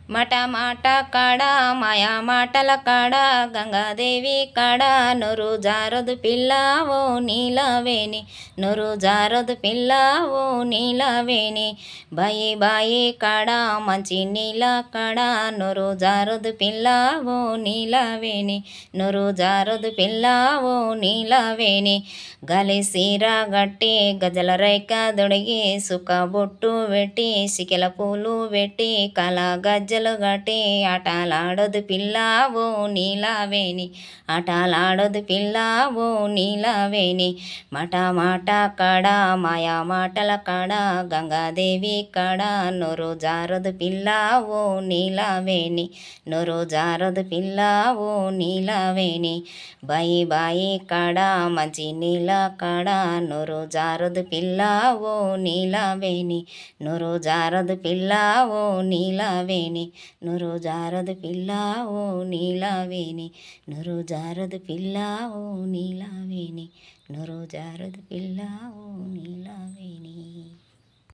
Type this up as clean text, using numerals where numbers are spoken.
మాట మాట కాడ మాయా మాటల కాడ గంగాదేవి కాడ నొరు జారదు పిల్ల ఓ నీలవేణి నొరు జారదు పిల్ల ఓ నీలవేణి బాయి బాయి కాడ మంచి నీల కాడ నొరు జారదు పిల్ల ఓ నీలవేణి నొరు జారదు పిల్ల ఓ నీలవేణి గాలి సీర గట్టి గజల రైక దొడిగి సుక్క బొట్టు పెట్టి సికెల పూలు పెట్టి కల గజ్జలు గట్టి ఆటలాడదు పిల్ల ఓ నీలవేణి ఆటలాడదు పిల్ల ఓ నీలవేణి మాట మాట కాడ మాయా మాటల కాడ గంగాదేవి కాడ నొరు జారదు పిల్ల ఓ నీలవేణి నొరు జారదు పిల్ల ఓ నీలవేణి బాయి బాయి కాడ మంచి నీళ్ళ కాడ నొరు జారదు పిల్ల ఓ నీలవేణి నొరు జారదు పిల్ల ఓ నీలవేణి నొరు జారదు పిల్ల ఓ నీలవేణి నొరు జారదు పిల్ల ఓ నీలవేణి నొరు జారదు పిల్ల ఓ నీలవేణి.